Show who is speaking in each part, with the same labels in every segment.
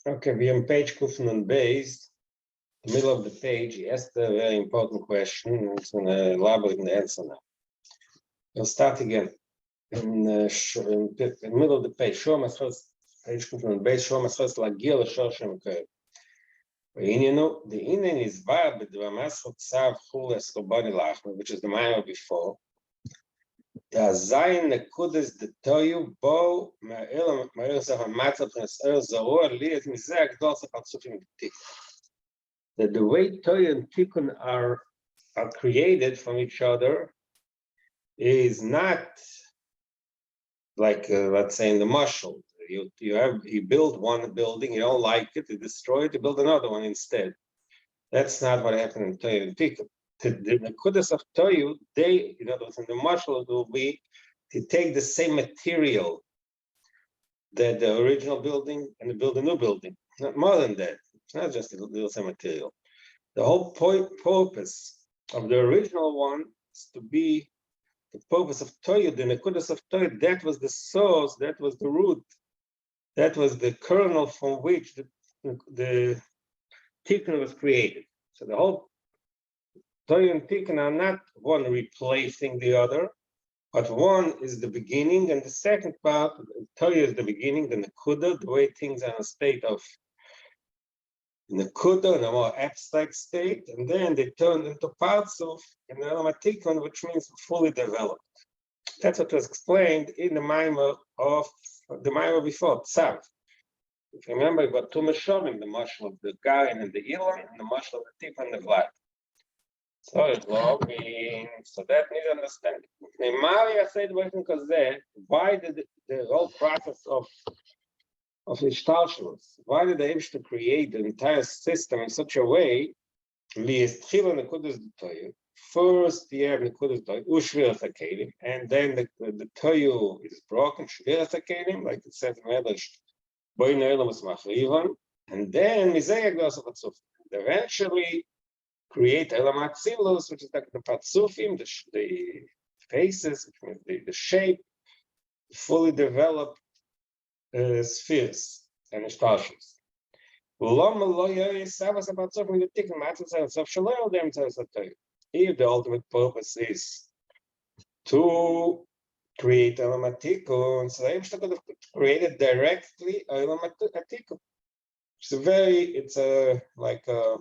Speaker 1: Okay, we're on page Kufnan base, the middle of the page. He asked a very important question. I'm going to elaborate on the answer now. We'll start again. In the middle of the page, page Kufnan base, Lagil Shoshem Kay. The Indian is bad, but the Ramasot Sav Chules Robani Lachman, which is the mile before. The Zayin Nekudas the Toyu Bo Ma'il Matzah Prince El Zaror Liet Mizak Dosa Patsufim Tik. That the way Toyu and Tikkun are created from each other is not like let's say in the mashal. You build one building, you don't like it, you destroy it, you build another one instead. That's not what happened in Toyu and Tikkun. The Nekudas of Toyu, they, in other words, in the mashal, it will be to take the same material that the original building and build a new building. Not more than that. It's not just the same material. The whole purpose of the original one is to be the purpose of Toyu, the Nekudas of Toyu. That was the source, that was the root, that was the kernel from which the Tikkun was created. So the whole Toyu and Tikkun are not one replacing the other, but one is the beginning, and the second part, Toyu is the beginning, the Nekuda, the way things are in a state of Nekuda, in a more abstract state, and then they turn into parts of an element Tikkun, which means fully developed. That's what was explained in the Maimer of the Maimer before, Tzav. If you remember, you got two Mashonim, the Mashal of the Garin and the Ilan, and the Mashal of the Tip and the Vlad. So it means, so that needs understanding. Why did the whole process of Ishtalshalos, why did they wish to create the entire system in such a way? First, you have Nekudas Toyu, Ushviras HaKelim, and then the Toyu is broken, Shviras HaKelim, like it says in Medrash, Boi Ne'elam Machrivan, and then Mizayag Dosa Patsuf. Eventually, create Elamat Tzilus, which is like the Patsufim, the faces, which means the shape, fully developed spheres and Ishtalshalos. If the ultimate purpose is to create Elamat Tikkun, so they could have created directly Elamat Tikkun. It's like a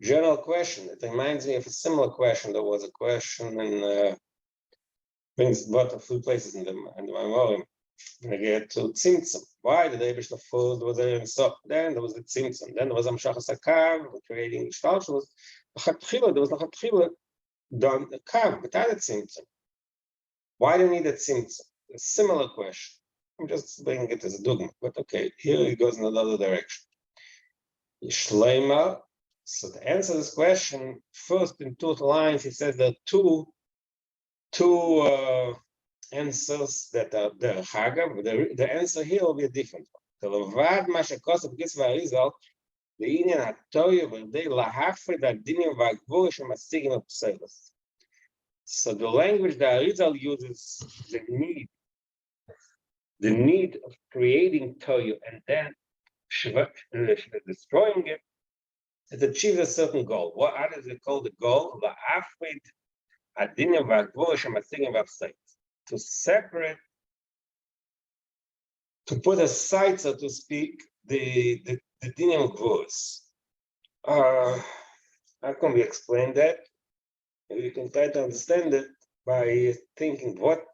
Speaker 1: general question. It reminds me of a similar question. There was a question in but a few places in the memoriam when I get to Tzimtzum. Why did the Eibishter first was there in so? Then there was the Tzimtzum. Then there was Amshachas HaKav creating Ishtalshalos. There was no Chatchila done a Kav, but not a Tzimtzum. Why do you need a Tzimtzum? A similar question. I'm just bringing it as a dogma, but okay, here it goes in another direction. Yishleima. So to answer this question, first in 2 lines, he says there are two answers that are the Hagav. The answer here will be a different one. The Levad Mashakos begins by result, the Indian Hatoyu, but they lahafrid adinim v'agvur shemastigim of pselos. So the language that Arizal uses, the need of creating Toyu and then destroying it, it achieves a certain goal. What is it called the goal? To separate, to put aside, so to speak, the dinim gvuros. How can we explain that? You can try to understand it by thinking what.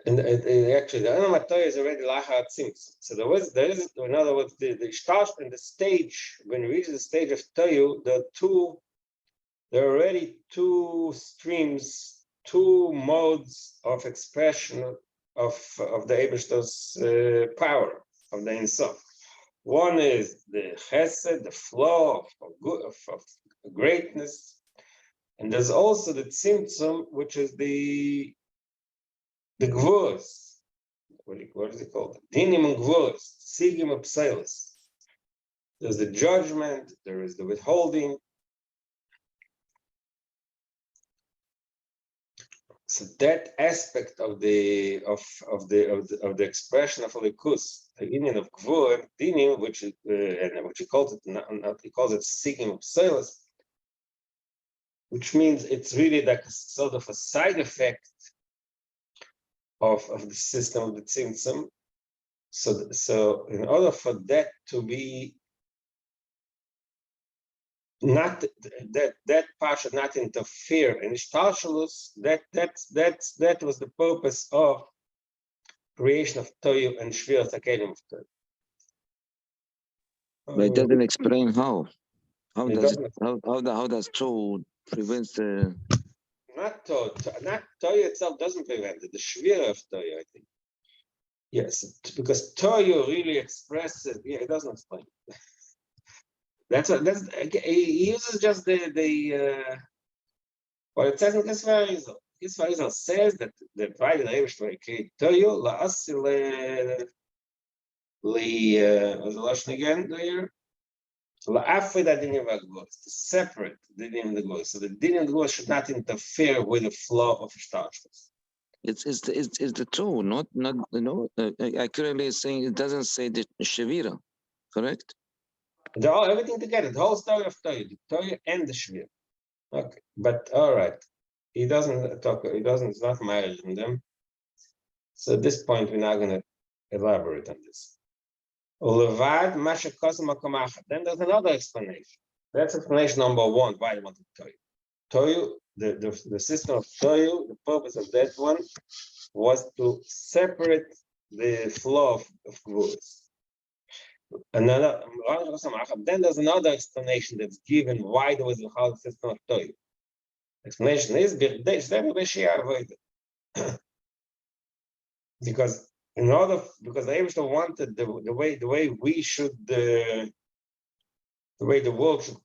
Speaker 1: And actually, the Elamat Toyu is already Lachar Tzimtzum. So there is, in other words, the start in the stage, when we reach the stage of Toyu, there are already two streams, two modes of expression of the Eibishter's power, of the Ein Sof. One is the Chesed, the flow of greatness, and there's also the Tzimtzum, which is the Gvuros. What is it called? Dinim and Gvuros, Sigim of Pselos. There's the judgment, there is the withholding. So that aspect of the expression of Elikus, the union of Gvur and Dinim, which he calls it seeking of Solas, which means it's really like a sort of a side effect of the system of the Tzimtzum. So in order for that to be not that part should not interfere in Ishtalshalus, that was the purpose of creation of Toyu and Shvir Takelim of Toyu.
Speaker 2: But it doesn't explain how. How does Toyu prevents the
Speaker 1: not Toyu itself doesn't prevent it, the Shvir of Toyu, I think. Yes, because Toyu really expresses it doesn't explain. He uses just what it says in Kisvarizal. Kisvarizal says that the private Irish create Toyu la'asil was the lashon again there. La'afid adinim v'agvos, to separate the dinim and the gvos. So the dinim and the gvos should not interfere with the flow of Ishtalshalus.
Speaker 2: It's the two, not I clearly saying it doesn't say the Shavira, correct?
Speaker 1: They're all everything together, the whole story of Toyu, the Toyu and the Shvir. Okay, but all right. He doesn't talk, it's not married in them. So at this point, we're not going to elaborate on this. Then there's another explanation. That's explanation number one, why I wanted Toyu. Toyu, the system of Toyu, the purpose of that one was to separate the flow of Gvuras. Then there's another explanation that's given why there was a whole system of Toyu. Explanation is because the Eibishter wanted the way we should the way the world should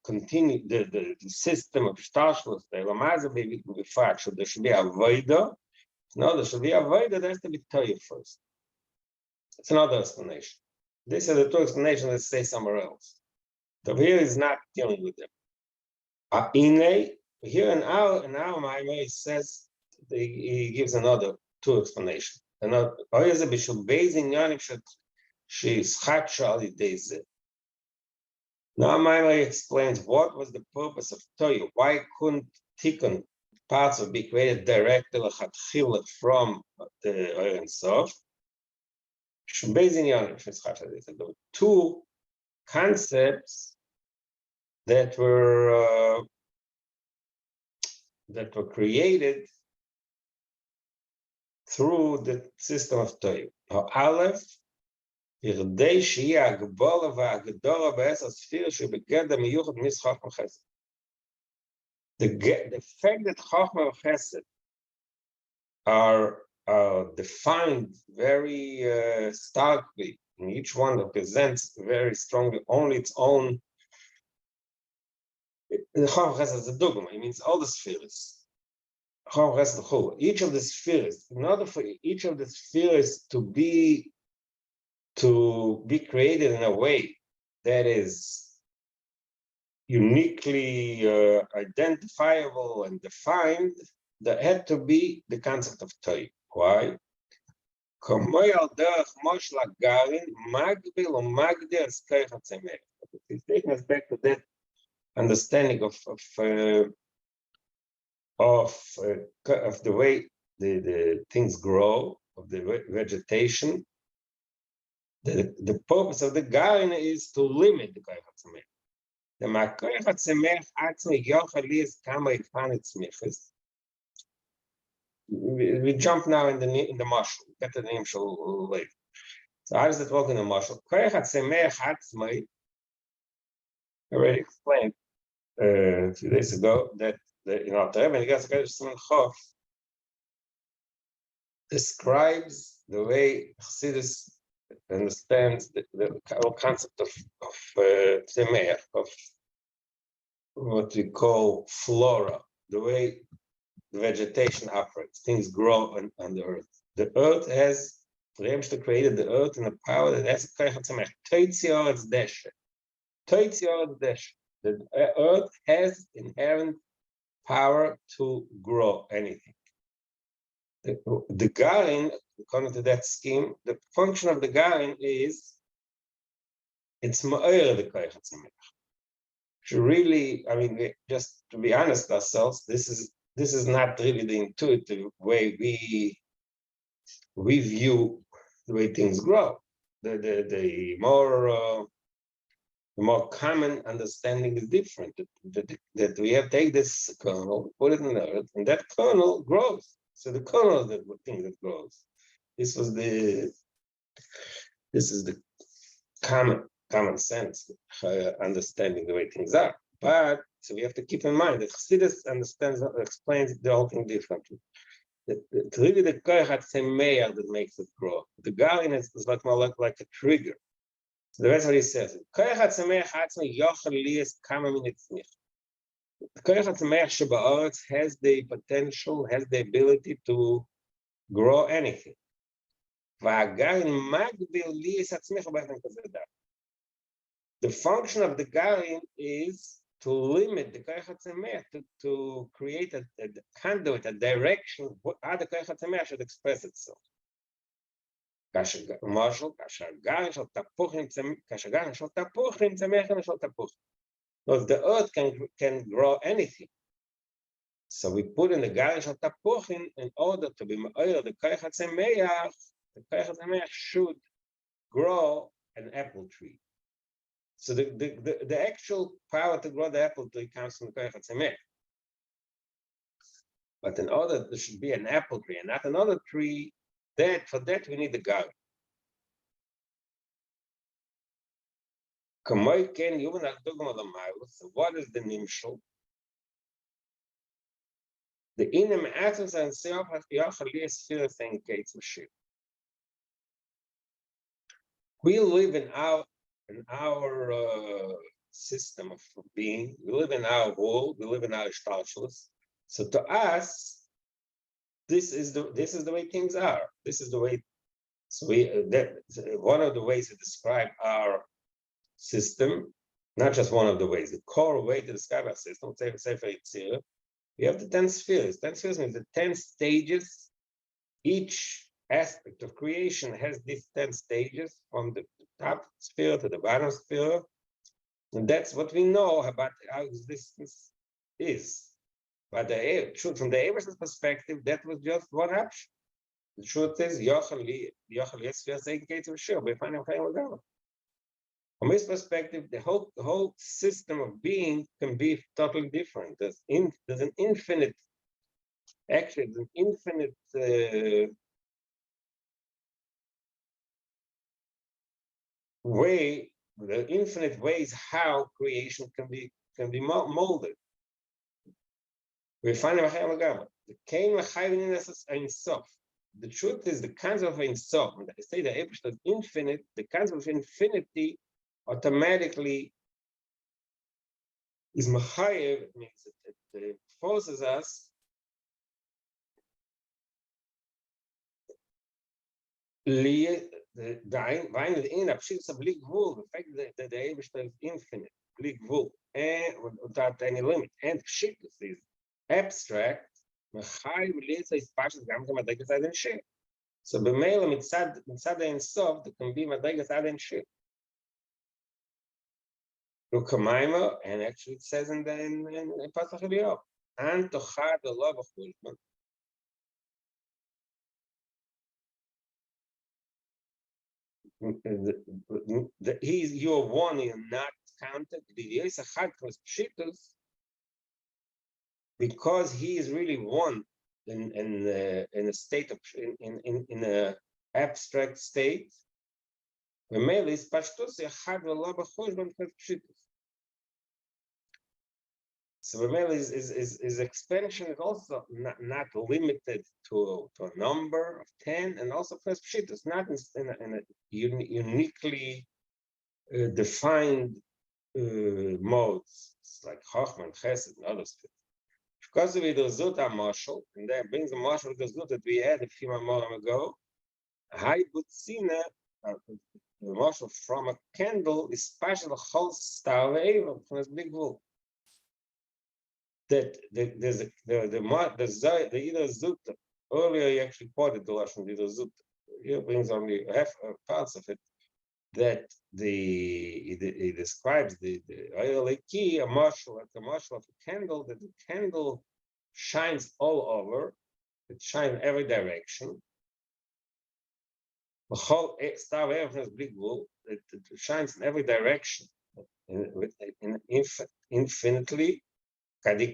Speaker 1: continue the system of Shtalshalus, the Lamaza be fact, there should be a Voida. No, there should be a Voida, there has to be Toyu first. It's another explanation. These are the two explanations that say somewhere else. The here is not dealing with them. Here in our Maimon, it says he gives another two explanations. Now Maimon explains what was the purpose of Toyu. Why couldn't Tikkun parts of be created directly from the Ein Sof? There were two concepts that were created through the system of Toyu. Aleph, the fact that Chochmah and Chesed are defined very starkly, and each one represents very strongly only its own. Chochmah Chesed is a dogma. It means all the spheres. Chochmah Chesed the whole. Each of the spheres, in order for each of the spheres to be created in a way that is uniquely identifiable and defined, there had to be the concept of Toyu. Why? It's taking us back to that understanding of the way the things grow, of the vegetation. The purpose of the Garin is to limit the Koyach HaTzemech. The Koyach HaTzemech actually Yochel is Kama Ikpanit Tzmichas. We jump now in the mashal. Get the name shall later. So how does it work in the mashal? Koyach HaTzemech Hatzmai, I already explained a few days ago that describes the way Chassidus understands the whole concept of Tzemeach, of what we call flora, the way the vegetation operates. Things grow on the earth. The earth has, Rebbe created the earth in a power that has Tzemeach. The earth has inherent power to grow anything. The garin, according to that scheme, the function of the garin is it's ma'or the koyach hatzamech. Really, I mean, just to be honest ourselves, this is not really the intuitive way we view the way things grow. The more common understanding is different. That we have to take this kernel, put it in the earth, and that kernel grows. So the kernel is the thing that grows. This is the common sense understanding the way things are. But so we have to keep in mind that Chassidus explains the whole thing differently. It's really the koyach hatzemeach that makes it grow. The garin is more like a trigger. So that's what he says. Koyach hatzemeach hatzmei yochel liyas kama min etzmich. The koyach hatzemeach sheba'aretz has the potential, has the ability to grow anything. Va'agarin magbil liyas hatzmich b'echem kazeh. The function of the garin is to limit the koyach hatzemeach, to create a conduit, a direction how the koyach hatzemeach should express itself. Marshal, garin shel tapuchim tzameach and shel tapuchim. Because the earth can grow anything. So we put in the garin shel tapuchim in order to be ma'or the koyach hatzemeach. The koyach hatzemeach should grow an apple tree. So the actual power to grow the apple tree comes from the koyach hatzemeach. But in order there should be an apple tree and not another tree, for that we need the garin. So what is the nimshal? The inem atoms and self have we live in our system of being. We live in our world. We live in our shtalshlus. So to us, this is the way things are. This is the way. So one of the ways to describe our system, not just one of the ways, the core way to describe our system. We have the 10 spheres. 10 spheres means the 10 stages. Each aspect of creation has these 10 stages, from the top sphere to the bottom sphere. And that's what we know about how existence is. But from the Abraham's perspective, that was just one option. The truth is, from his perspective, the whole system of being can be totally different. There's an infinite way, the infinite ways how creation can be molded. We find the truth is the concept of Ein Sof. When I say the Eibishter is infinite, the concept of infinity automatically is machayev. It means it forces us the fact that the Eibishter is infinite, and without any limit, and Pshittus is abstract. So b'meila mitzad Ein Sof, there can be madrigas ad Ein Shir. Ukamaima, and actually it says in Pasach Eliyahu, an tochad lo b'chulman. You're one, you're not counted. Because he is really one in a state of in a abstract state. So his expansion is also not limited to a number of 10, and also plus pshit is not in a uniquely defined modes. It's like Chochmah, Chesed, and others. Because of the result of marshal, and that brings the marshal result that we had a few more ago. High butzina, the marshal from a candle is special the whole star from this big wool. That there's the either zut earlier he actually quoted the Lashon Didozut. Here brings only half parts of it. That he describes the Oileki, a marshal, like a marshal of a candle, that the candle shines all over, it shines in every direction. The whole star of big wool, it shines in every direction, infinitely. But he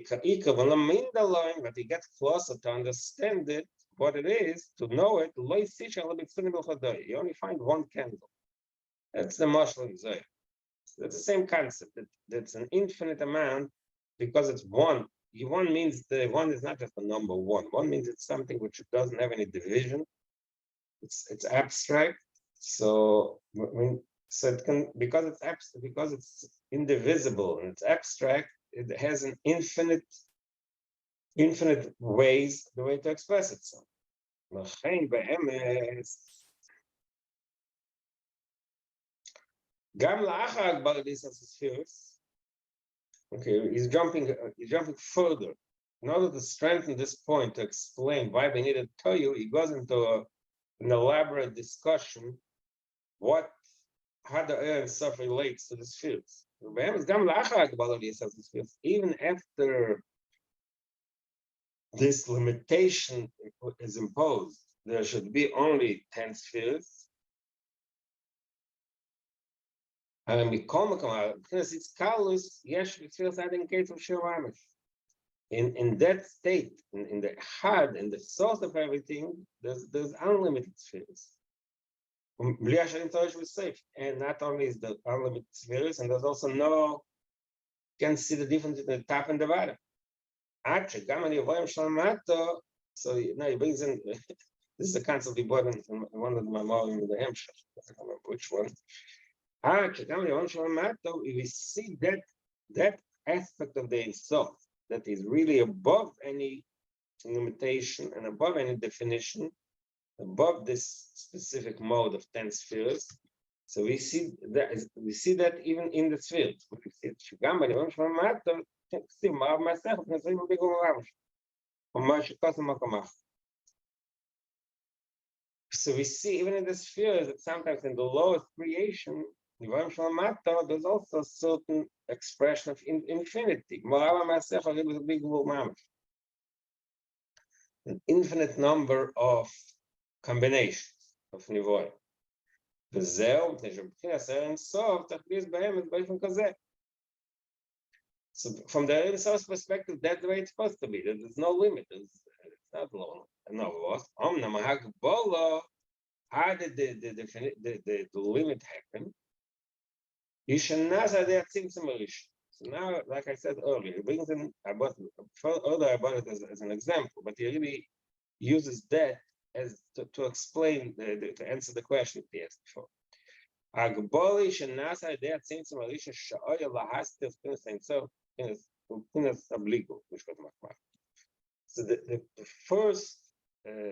Speaker 1: gets closer to understand it, what it is, to know it. You only find one candle. That's the marshal in Zohar. That's the same concept. That's an infinite amount because it's one. One means the one is not just a number one. One means it's something which doesn't have any division. It's abstract. So it can, because it's indivisible and it's abstract, it has an infinite ways the way to express itself. Okay, he's jumping further. In order to strengthen this point, to explain why we needed to tell you, he goes into an elaborate discussion how the Ein Sof relates to the spheres. Even after this limitation is imposed, there should be only 10 spheres. And because it's Kalus, yes, it feels that in case of Shiramish. In that state, in the heart, in the source of everything, there's unlimited spheres. Was safe. And not only is the unlimited spheres, and there's also you can see the difference in the top and the bottom. So now he brings in this is the concept he brought in one of the memorials in the Hampshire. I don't remember which one. We see that aspect of the Sof that is really above any limitation and above any definition, above this specific mode of 10 spheres. So we see that even in the spheres. So we see even in the spheres that sometimes in the lowest creation, there's also a certain expression of infinity. An infinite number of combinations of nivoim. So from the Ein Sof perspective, that's the way it's supposed to be. There's no limit. It's not long. No, how did the limit happen? So now, like I said earlier, he brings in I bought it as an example, but he really uses that as to explain to answer the question he asked before. So the first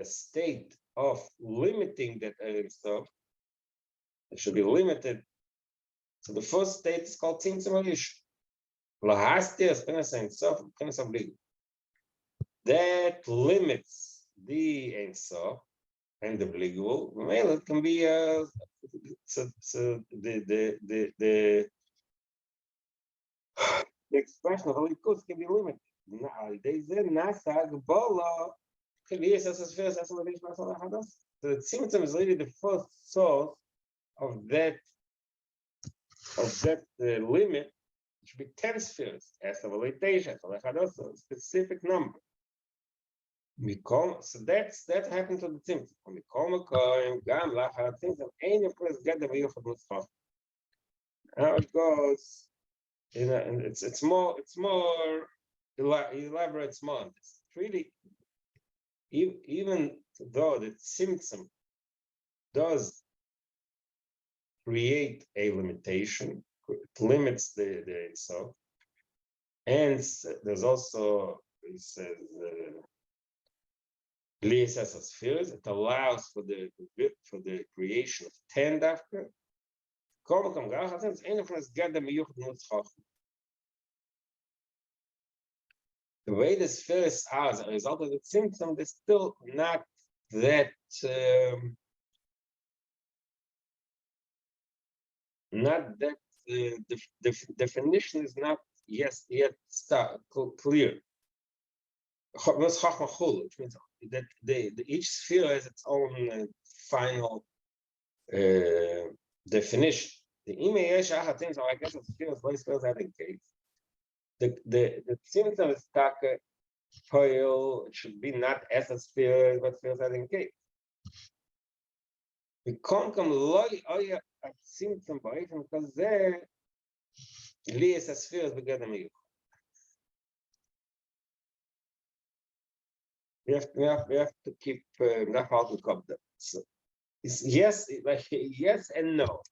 Speaker 1: state of limiting that Ein Sof, it should be limited. So the first state is called Tzimtzum Arisha. That limits the Ein Sof and the obligable. Well, it can be the expression of Likus can be limited. So the Tzimtzum is really the first source of that limit, which should be 10 spheres, as a limitation, a specific number. So that happened to the Tzimtzum. Now it goes, and it's more elaborates more on this. Really, even though the Tzimtzum does create a limitation, it limits the Ein Sof, and there's also, he says, spheres. It allows for the creation of 10 dafka. the way the spheres are as a result of the symptom, they're still not that the definition is not yet clear. Which means that each sphere has its own final definition. The image, I guess, the spheres, both spheres are the case. The symptom is coil. It should be not as a sphere, but spheres are the case. We can't come loy a symptom by it because there, Elias as spheres began to we have to keep that how to come them. So it's yes, like yes and no.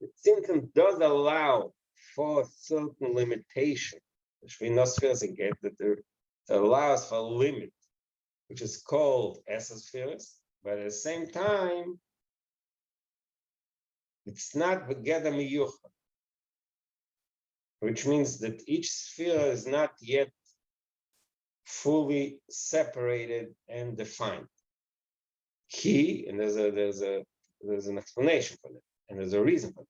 Speaker 1: The symptom does allow for certain limitation, which we not spheres again, that there allows for a limit, which is called esospheres, but at the same time, it's not begeda miyucha, which means that each sphere is not yet fully separated and defined. And there's an explanation for that, and there's a reason for that.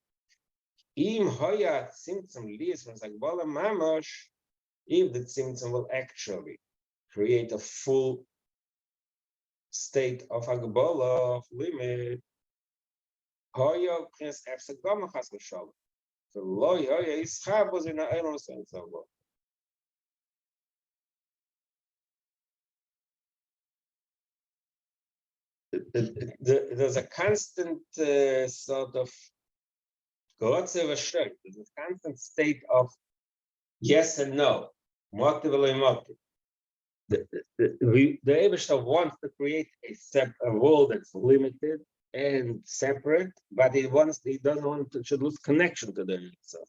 Speaker 1: If the symptom will actually create a full state of Agbola, of limit, so there's a constant sort of there's a constant state of yes and no. The Eibishter wants to create a world that's limited and separate, but he doesn't want to should lose connection to the itself.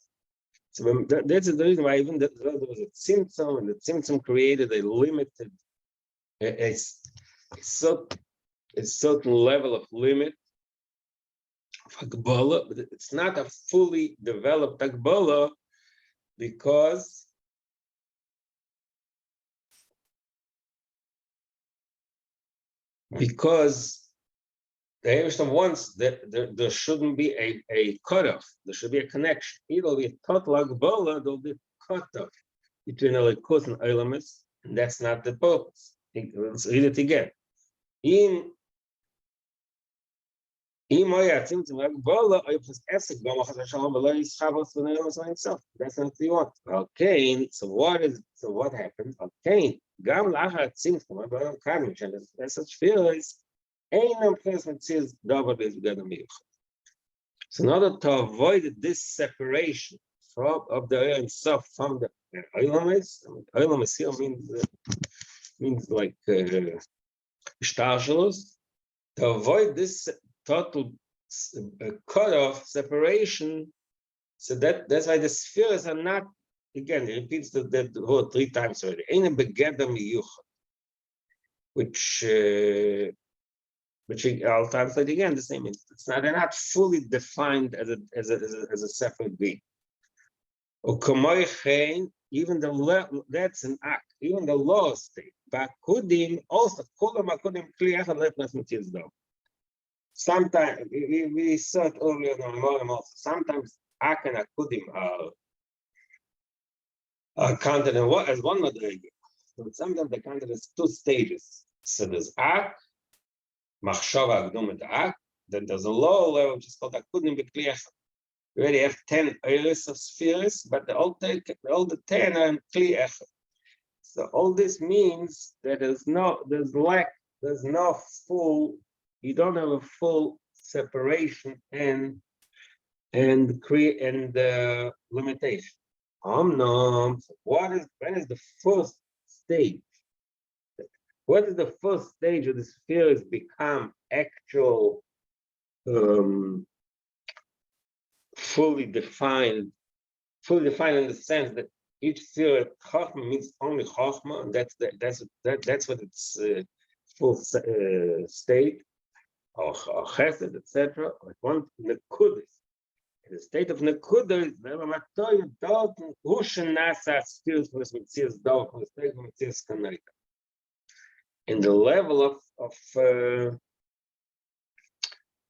Speaker 1: So that's the reason why even there was a symptom, and the symptom created a limited, a certain level of limit of Agbola, but it's not a fully developed Agbola because the Eibishter wants that there shouldn't be a cutoff. There should be a connection. It'll be a total Agbola, there'll be a cutoff between Elikut and Eilamis, and that's not the purpose. Let's read it again. That's not what you want. Okay, so what happens? Okay, so in order to avoid this separation of the Ein Sof from the Eilamis here means like Shtarshalos, to avoid this total cut-off separation, so that's why the spheres are not, again, it repeats the word 3 times already. Which I'll translate again the same. It's not, they're not fully defined as a separate being. Even the that's an act, even the law state. But kudim also sometimes we saw it earlier in the Memorim also. Sometimes ak and akudim are counted as one madrega. So sometimes they're counted as 2 stages. So there's ak, machshava agdum et ak. Then there's a lower level which is called akudim b'kli echad. We already have 10 areas of spheres, but all the 10 are in kli echad. So all this means that there's no full. You don't have a full separation and limitation. So when is the first stage? What is the first stage of the spheres become actual, fully defined in the sense that each sphere Chachma means only Chachma, and that's what its full state, or Chesed, etc. Like one Nekudis. In the state of Nekuda, in the level of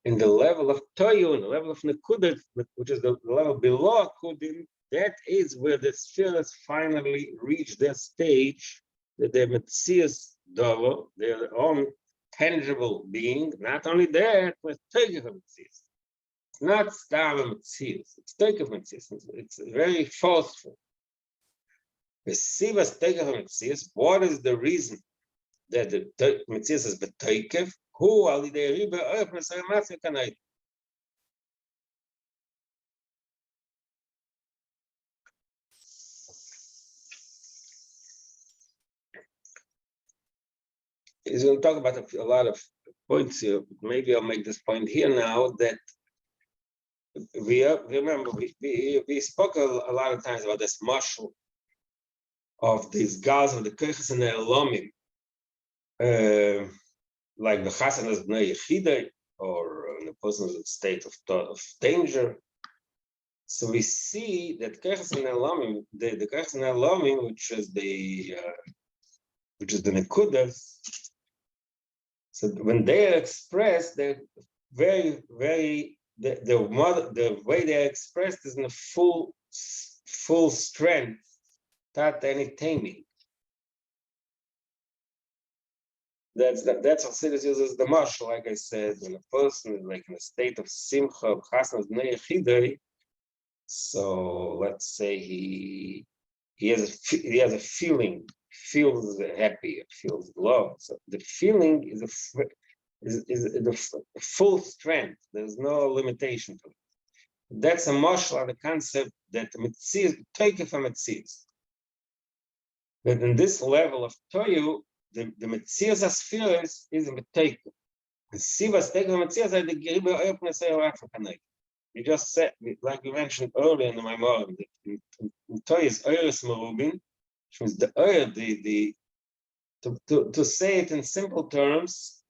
Speaker 1: in the level of Toyu, in the level of Nekuda, which is the level below Akudim, that is where the spheres finally reach their stage, that they're Metzias Dovo, their own tangible being. Not only that, but Toyu Metzias. It's not Stam Metzias, it's Toyu Metzias. It's very forceful. The Sivas Toyu Metzias, what is the reason that the Metzias is Betoikev? Who are the Riba Kanai? He's going to talk about a lot of points here. Maybe I'll make this point here now that we spoke a lot of times about this marshal of these guys of the Kirchis and the Elomim, like the Chasanas Bnei Yechidei, or in a person's state of danger. So we see that Kirchis and Elomim, the Kirchis and Elomim, which is the Nekudas. So when they are expressed, they're very, very, the way they are expressed is in a full strength, without any taming. That's what Chassidus uses the marshal, like I said, when a person is like in a state of simcha, chasnas bnei yechidei. So let's say he has a feeling, feels happy, feels love. So the feeling is the full strength. There's no limitation to it. That's a marshal on the concept that Metzias take it from Metzias. That in this level of Toyu, the Metzias spheres is a Metzias. The Sivas take from Metzias are the Geriba Oipnes Kanai. We just said, like we mentioned earlier in the memoriam, that in Toyu is Oiris Merubin, which means the Oir, to say it in simple terms,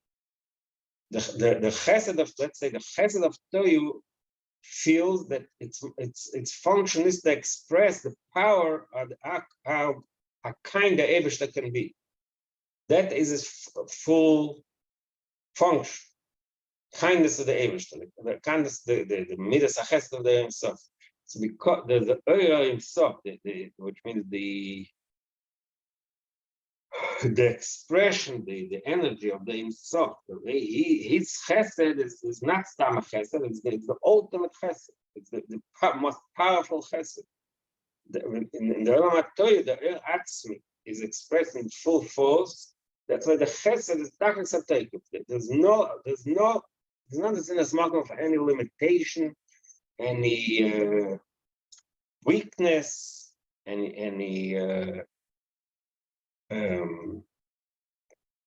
Speaker 1: the chesed of, let's say, the chesed of Toyu feels that its function is to express the power of how a kind of Eibush that can be. That is its full function. Kindness of the Eibush, the kindness, the midas chesed of the himself. So because the Oyer himself, which means the expression, the energy of the himself, his chesed is not stam chesed, it's the ultimate chesed. It's the most powerful chesed. In the Olam HaToyu, the Atzmi is expressed in full force. That's why the chesed is tachlis hateikuf. There's not a smoke of any limitation, any weakness, any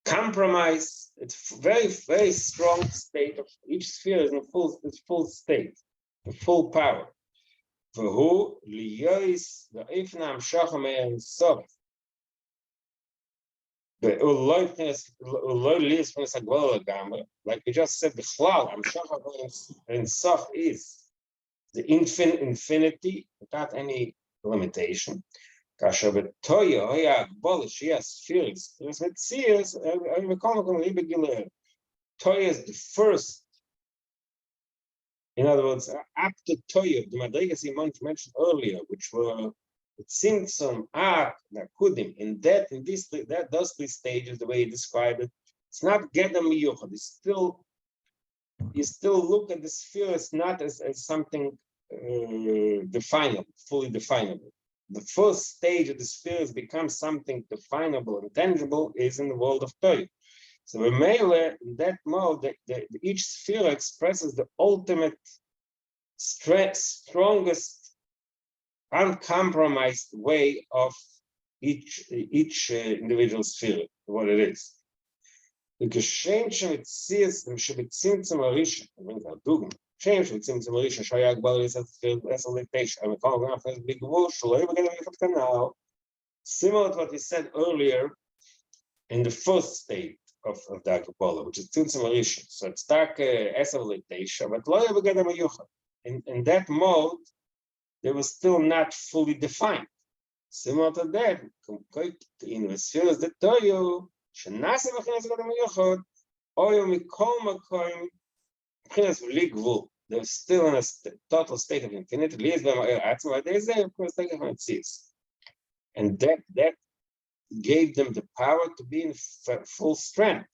Speaker 1: compromise. It's very, very strong state of each sphere is in full state, the full power. For who liyois the ifnam shacham and sof. Like we just said, the chlal and sof is the infinity without any limitation. Kasher betoya hoya abolish spheres. There's Metzias. We call it Libegileh. Toya is the first. In other words, after Toya, the Madrigas he mentioned earlier, which were Tzimtzum, Ak, Nakudim, those three stages, the way he described it, it's not Gedam Miyuchad. You still look at the spheres not as something definable, fully definable. The first stage of the spheres becomes something definable and tangible is in the world of Toy. So in that mode, each sphere expresses the ultimate, strongest, uncompromised way of each individual sphere, what it is. The Geshem Shemitzias Shemitzitzim Arisha, I mean, Dugma. Shem Shemitzitzim Arisha, Shayak Balis at Esolitation. I mean, calling off as big whoosh, now. Similar to what we said earlier in the first state of the Akapollo, which is Tzimtzim Arisha. So it's dark Esolitation, but Loya Begedem Ayucha. in that mode, they were still not fully defined. Similar to that, in the spheres that Toyu, Shanasa B'chinas Gadol Miyuchod, Oyu Mikol Makoim, B'chinas V'li Gvul. They're still in a total state of infinity. Lies B'ma'er Atzma, they say, of course, take it from its. And that gave them the power to be in full strength.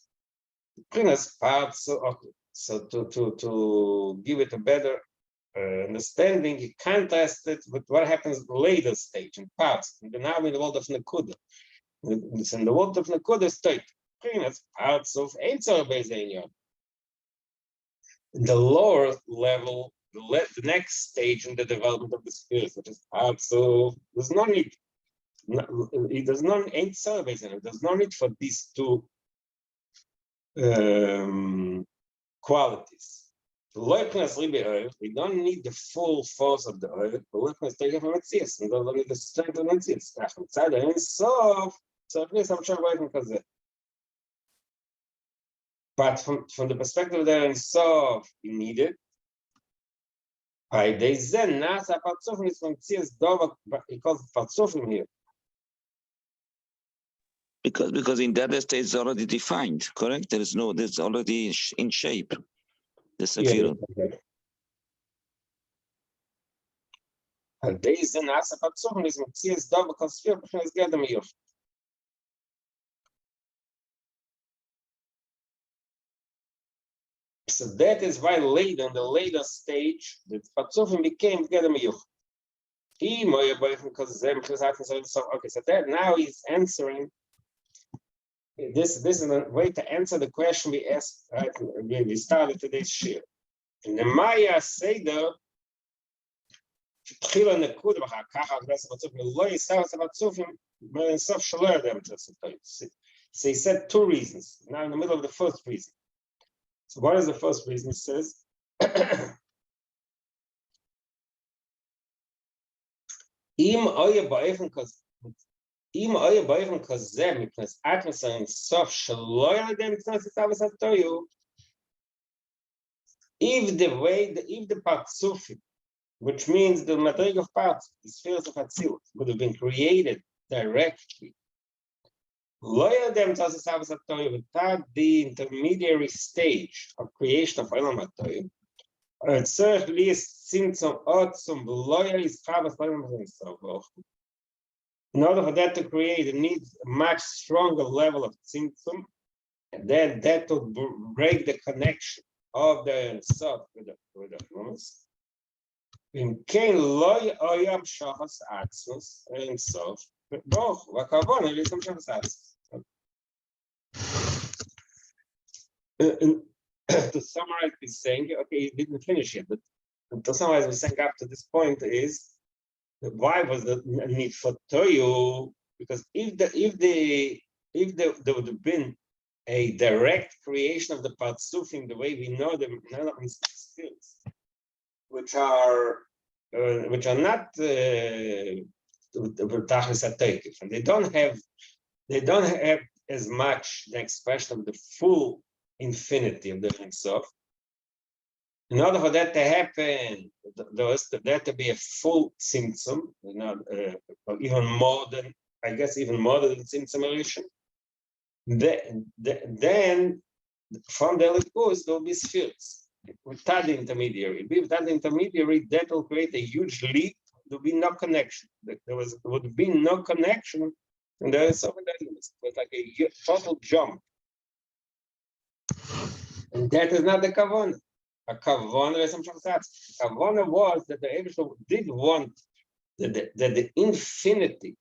Speaker 1: B'chinas part, so to give it a better understanding, you contrast it with what happens in the later stage in parts. Now in the world of Nakuda. It's in the world of Nakuda state. Parts of Ein Tzorech Beis. In the lower level, the next stage in the development of the spheres, which is parts of, there's no need. It does not Ein Tzorech Beis. There's no need for these two qualities. We don't need the full force of the oil, but we can take it from its and don't need the strength of its. But from the perspective of the Ensof, you need it. By they then Nasa Patsufim is from Tzias Dova, but he calls it Patsufim here.
Speaker 2: Because in that state it's already defined, correct? There's already in shape. The Sefirot.
Speaker 1: So that is why later, in the later stage, the Patsufim became Gedem Yuch. Okay, so that now he's answering. This is a way to answer the question we asked, right? We started today's shiur. In the Maya Seder, so he said two reasons. Now in the middle of the first reason. So what is the first reason? He says, if the Patsufim, which means the Madrig of parts, the spheres of Atzilus, would have been created directly, without the intermediary stage of creation of Olam HaToyu, in order for that to create, it needs a much stronger level of tzimtzum, and then that would break the connection of the Ensof with the Chumos. In Kain loy oyam shachas atzmus Ensof, both vakavon elisam shachas atzmus. To summarize, he's saying, okay, he didn't finish yet, but to summarize, we're saying up to this point is, why was the need for Toyu? Because if there would have been a direct creation of the Patsufim the way we know them in elements skills, which are not and they don't have as much the expression of the full infinity of the Ensof. In order for that to happen, there had to be a full tzimtzum, even more than tzimtzum eration. Then from the Likus, there will be spheres without the intermediary. Without the intermediary, that will create a huge leap. There will be no connection. Would be no connection, and there is so many elements. It's like a total jump, and that is not the kavanah. A kavanah was that the Eibusher did want that the infinity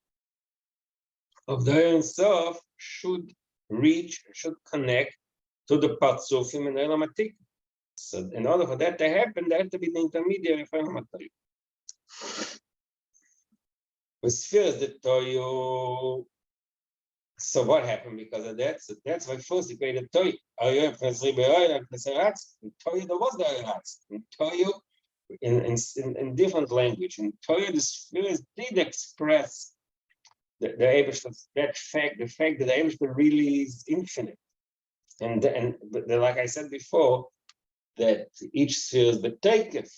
Speaker 1: of the Ensof should connect to the Patsufim and Olam HaTikun. So in order for that to happen, there had to be the intermediary for Olam HaTikun. With spheres the Toyu. So what happened because of that? So that's why first he created Toyu. In Toyu there was the Eretz. In Toyu, in different language. In Toyu, the spheres did express the Eibusher, the fact that the Eibusher really is infinite. And like I said before, that each sphere is betakef,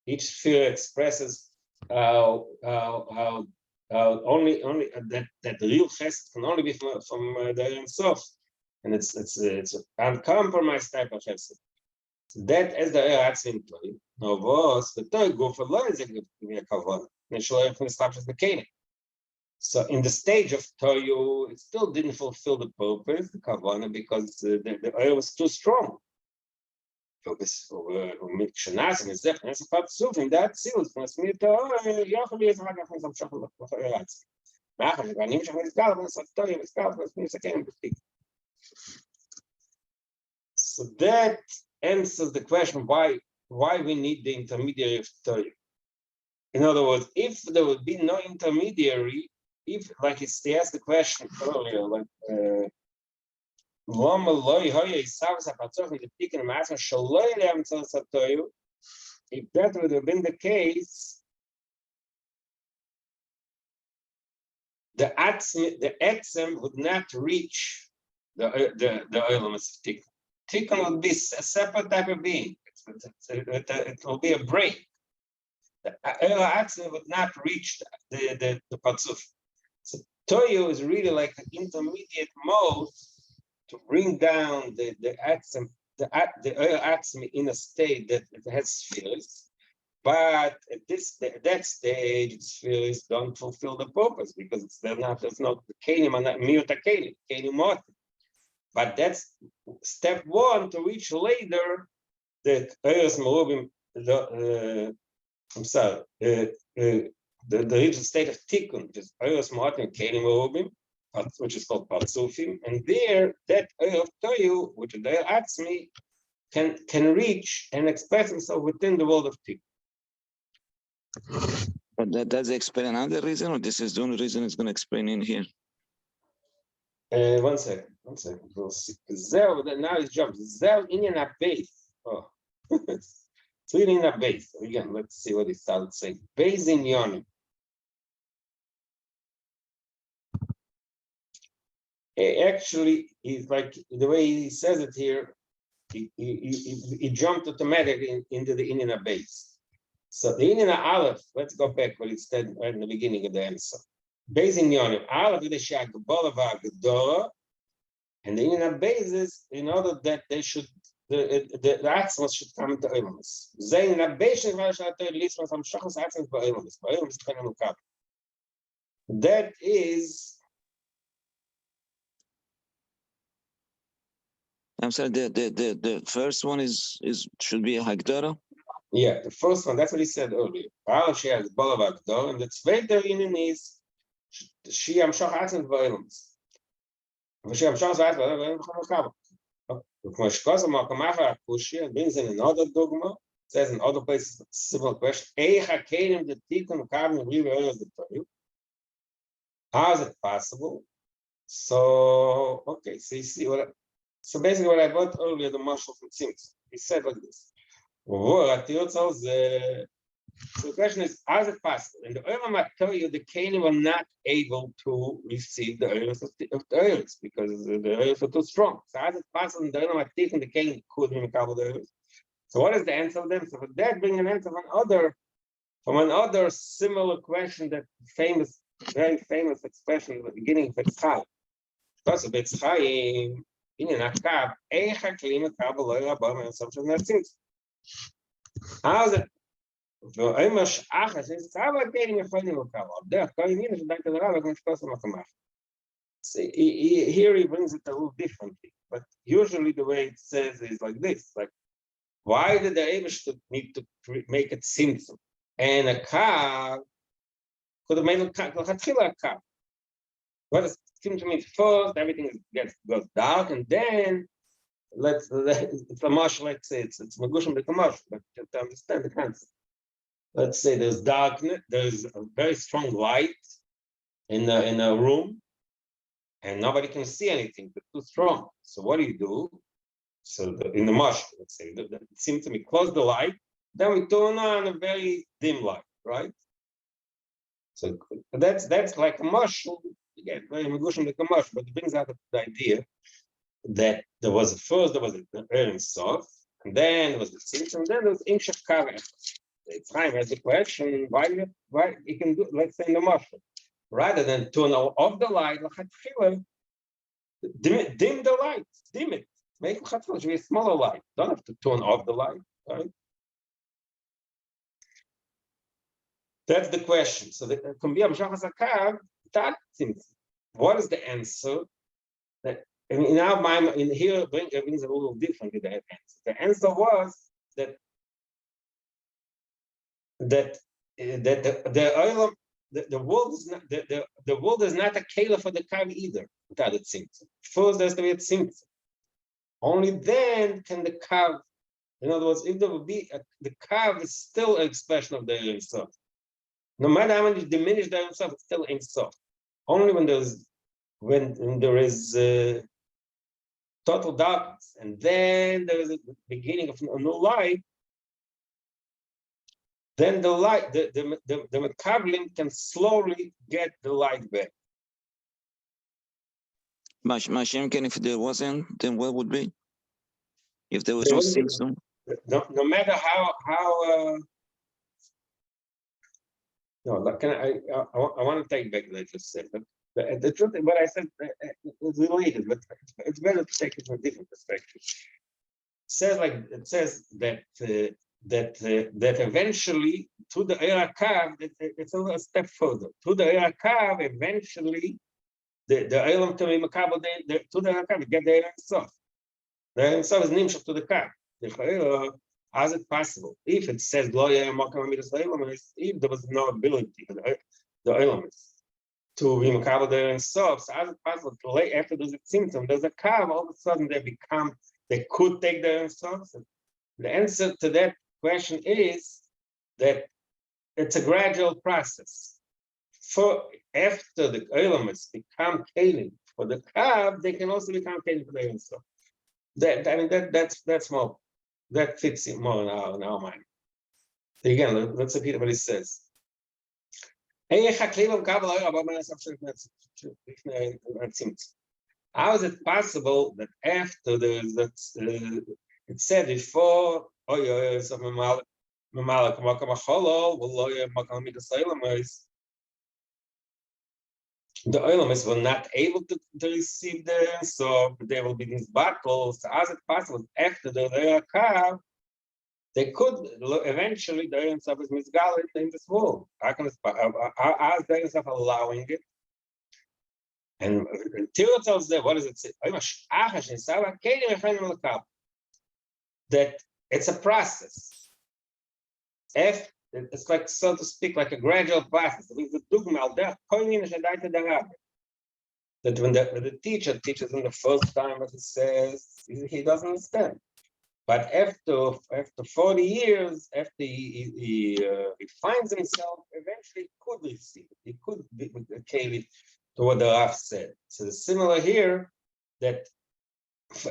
Speaker 1: each sphere expresses how only that the real chesed can only be from the Ein Sof, and it's an uncompromised type of chesed. So that as the Atzim Toy, no was the Toy go for law is a kavan. So in the stage of Toyu, it still didn't fulfill the purpose, the kavanah, because the oil was too strong. In that seals from Smith, so that answers the question why we need the intermediary of Toyu. In other words, if there would be no intermediary, if like they asked the question earlier, like if that would have been the case, the Etzem would not reach the elements of Tikkun. Tikkun would be a separate type of being. It will be a break. The Etzem would not reach the Patzuf. So Toyu is really like an intermediate mode to bring down the Etzem, the Etzem in a state that it has spheres. But at that stage, the spheres don't fulfill the purpose because there's no kelim and miuta kelim mot. But that's step one to reach later the eres merubim. The reach state of tikkun, which is eres motim kelim merubim, which is called patzufim, and there that of toyu, which is the atzmi, can reach and express himself within the world of tikkun.
Speaker 2: But that does explain another reason, or this is the only reason it's going to explain in here?
Speaker 1: One second. We'll see. Now it's jumped. Zel in a base. Oh, it's really in a base. Again, let's see what it starts saying. Base in yonim. Actually, he's like the way he says it here. He jumped automatically into the inyan base. So the inyan aleph. Let's go back what it said right in the beginning of the answer. Base in yonim aleph with the shagbola v'agdora, and the inyan bases in order that they should the atzmos should come into oilamos. Zayin a base shagbola leads from shachos atzmos ba'oilamos. Ba'oilamos tchenem ukab. That is.
Speaker 2: I'm sorry. The first one is should be a hagdara.
Speaker 1: Yeah, the first one. That's what he said earlier. Aleph she has bola v'agdora, and the zweite inyan is she am shach atzmos ba'oilamos. She am shach atzmos ba'oilamos ukab. It brings in another dogma, says in other places, similar question. How is it possible? So, okay, so you see so basically what I got earlier, the marshal from Sims, he said like this. So the question is, how is it possible? In the Olam I tell you, the Canaan were not able to receive the oils of the oils because the oils are too strong. So how is it possible in the Olam I think the Canaan could be the oils? So what is the answer of them? So for that, bring an answer from another similar question, that very famous expression at the beginning of Etzchai. Because of Etzchai, in an akab, how is it? Here he brings it a little differently, but usually the way it says is like this: like, why did the Eibush need to make it simple? And a car could have made a car. What does it seem to me? First, everything goes dark, and then it's a marsh. Let's say it's magushim b'kamash, but to understand the concept. Let's say there's darkness, there's a very strong light in a room, and nobody can see anything, it's too strong. So what do? So in the marsh, let's say, it seems to me, close the light, then we turn on a very dim light, right? So that's like a marsh, again, very magushim like a marsh, but it brings out the idea that there was the Ein Sof, and then there was the Tzimtzum, and then there was Imshach Kara. it's time as the question, why you can do, let's say in the marshal, rather than turn off the light, dim the light, dim it. Make it a smaller light. Don't have to turn off the light, right? That's the question. So what is the answer? That in our mind, in here, brings a little different with the answer. The answer was that the world is not the world is not a kela for the kav either. Without it seems. First, there's to be a tzimtzum. Only then can the kav. In other words, if there would be the kav is still an expression of the Ein Sof. No matter how much you diminish the Ein Sof, it's still Ein Sof. Only when there is total darkness, and then there is a beginning of a new light. Then the light, the Makablim can slowly get the light back.
Speaker 2: Mashem, if there wasn't, then what would be? If there was
Speaker 1: There
Speaker 2: no
Speaker 1: wouldn't be-
Speaker 2: system?
Speaker 1: No matter how no, I want to take back what I just said, but the truth, what I said is related, but it's better to take it from a different perspective. It says that that eventually to the Eira Kav, it's a step further. To the Eira Kav, eventually the Eilam can be Makabel to the Eira Kav, get the Eira Sof. The Eira Sof is nimshach to the Kav. How is it possible? If it says if there was no ability for the elements to be makabel there in sof, so how is it possible to lay after there's a symptom, there's a kav, all of a sudden they could take their own sof? The answer to that question is that it's a gradual process. For after the elements become kalim for the kav, they can also become kalim for their own sof. That's more. That fits in more in our mind. Again, let's repeat what it says. How is it possible that after it said before, the Olamis were not able to receive them, so there will be these battles. So how is it possible after the Re'akav, they could eventually the Ein Sof is misguided in this world? How is the Ein Sof allowing it? And Tira tells them, what does it say? That it's a process. It's like, so to speak, like a gradual process. That when the teacher teaches him the first time, what he says, he doesn't understand. But after 40 years, after he finds himself, eventually he could receive it. He could be caliph to what the Raf said. So similar here, that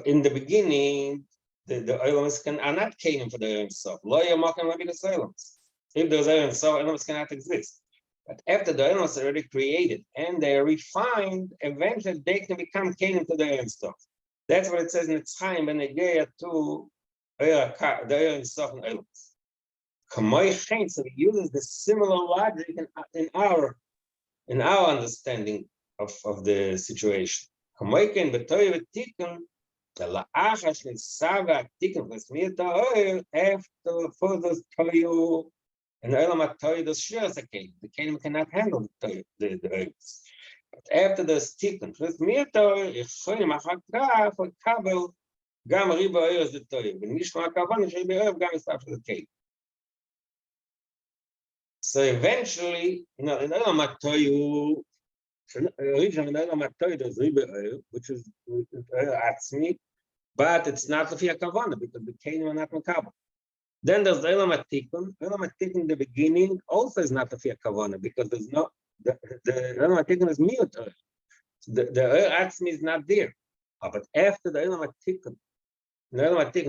Speaker 1: in the beginning, the elements are not caliph for the Ein Sof. Lo yamakan labi the elements. If there's Ein Sof, elements cannot exist. But after the elements are already created and they are refined, eventually they can become caliph to the Ein Sof. That's what it says in Tzchaim when they get to the Ein Sof and elements. So he uses the similar logic in our understanding of the situation. After further toil and the shiur is a kingdom. The kingdom cannot handle the herbs. But after the sticken, first mirtor, for kabel, gam riba is the toil. When Mishma Kavan is riba herb, gam is after the cake. So eventually, in Elam Toyu, originally in Elam Toyu, there's riba herb, which is atzmi, but it's not the Fia Kavana because the kingdom are not makabel. Then there's the Elam Atikun. Elam Atikun in the beginning also is not the Fia Kavana because there's no, the Elam Atikun is mute. The Atzmi is not there. But after the Elam Atikun,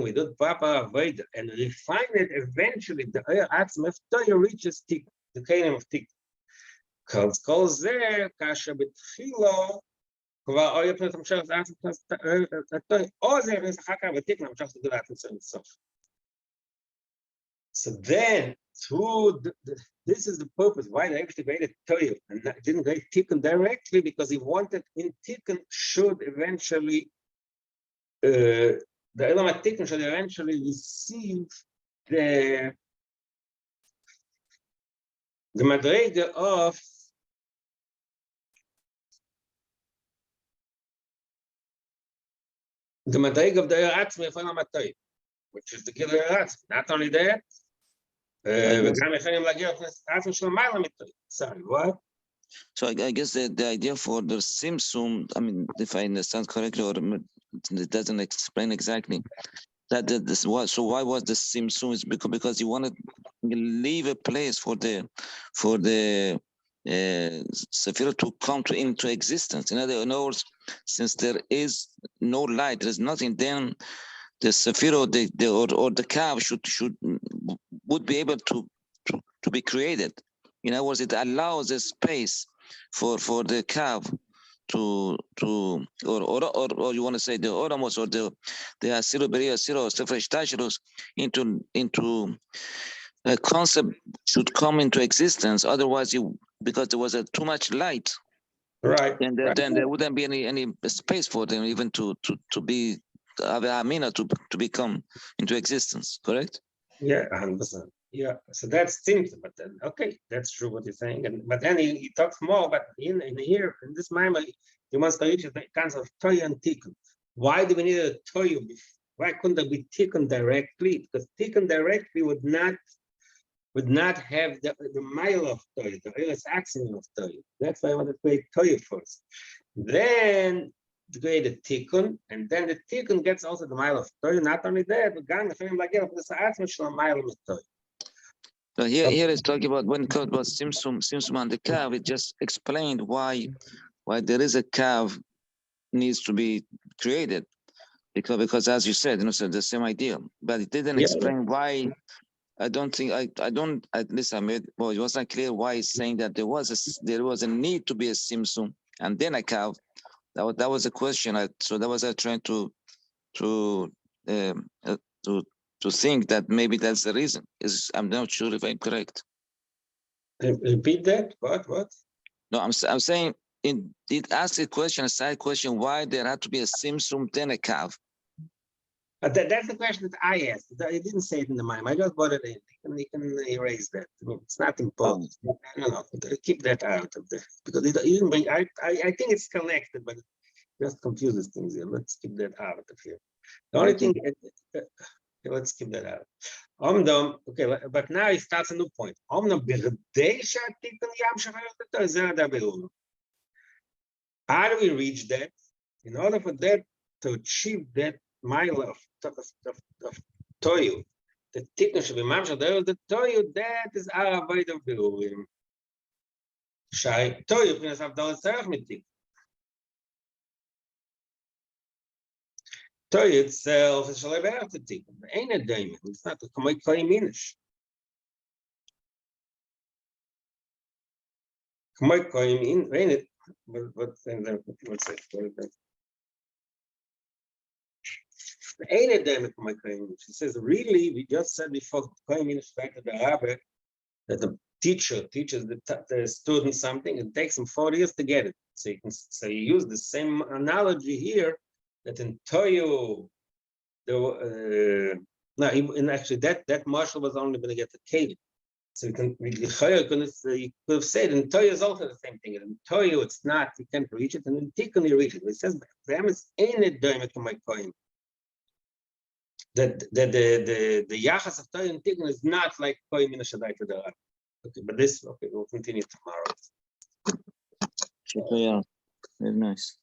Speaker 1: we do Papa Veda and refine it eventually. The Atzmi, after you reaches Tikun, the kingdom of Tikun. Because calls there, Kasha Betchilo, So then, this is the purpose why they actually created Toyu and didn't create Tikkun directly, because he wanted in Tikkun should eventually, the element Tikkun should eventually receive the madrega of the madrega of the Eratzmi of element Toyu, which is the Gilui Eratzmi. Not only that, sorry, what?
Speaker 2: So I guess the idea for the Simsum, I mean, if I understand correctly, or it doesn't explain exactly that this was. So why was the Simsum? Is because you wanted to leave a place for the Sephira to come into existence. In other words, since there is no light, there is nothing, then the Sephira or the calf would be able to be created. In other words, it allows a space for the calf to or you want to say the oramos or the Asiru Beria Asiru Sefresh Tashirus into a concept should come into existence. Otherwise, because there was too much light,
Speaker 1: right?
Speaker 2: And then there wouldn't be any space for them even to be Amina to become into existence. Correct?
Speaker 1: Yeah, 100%. Yeah, so that's things, but then okay, that's true what you're saying. But then he talks more. But in here in this memory, he wants to reach the concept of Toyu and Tikkun. Why do we need a Toyu? Why couldn't there be Tikkun directly? Because Tikkun directly would not have the mile of Toyu, the real action of Toyu. That's why I want to create Toyu first. Then to create a Tikkun, and then the Tikkun gets also the mile of Toyu. Not only that, but Gan like this action mile of Toyu.
Speaker 2: So here is talking about when it talks about Simsum and the calf. It just explained why there is a calf needs to be created, because as you said, so the same idea, but it didn't explain why. I don't think at least I made, well, it wasn't clear why it's saying that there was a need to be a Simsum and then a calf. That was a question. So that was trying to think that maybe that's the reason. I'm not sure if I'm correct.
Speaker 1: Repeat that. What?
Speaker 2: No, I'm saying it asked a side question, why there had to be a Simsum then a calf.
Speaker 1: That's the question that I asked. I didn't say it in the mind. I just brought it in. You can erase that. It's not important. No, keep that out of there because it didn't bring. I think it's connected, but it just confuses things here. Let's keep that out of here. The only thing. Let's keep that out. Okay, but now it starts a new point. How do we reach that? In order for that to achieve that mile of Toyu, the Tikkun should be mamshel the Toyu. That is our avoid of Birurim. Shai Toyu brings up the Tzarech mit Tikkun. Toyu itself is shalei be'er to Tikkun. Ain't a diamond. It's not a kamei koyiminish. Kamei koyimin. Ain't it? What's it? Ain't a diamond kamei koyiminish. He says, really, we just said before koyiminish back to the rabbi that the teacher teaches the student something. It takes him 40 years to get it. So you use the same analogy here that in Toyu, actually that marshal was only going to get the cave. So you could have said in Toyu is also the same thing. In Toyu, it's not, you can't reach it, and in Tikkun you reach it. It says them is ain't it diamond to my coin. That the yachas of Toyu and Tikkun is not like koyim in a shaddai to the Arab. Okay, but we'll continue tomorrow.
Speaker 2: Yeah, very nice.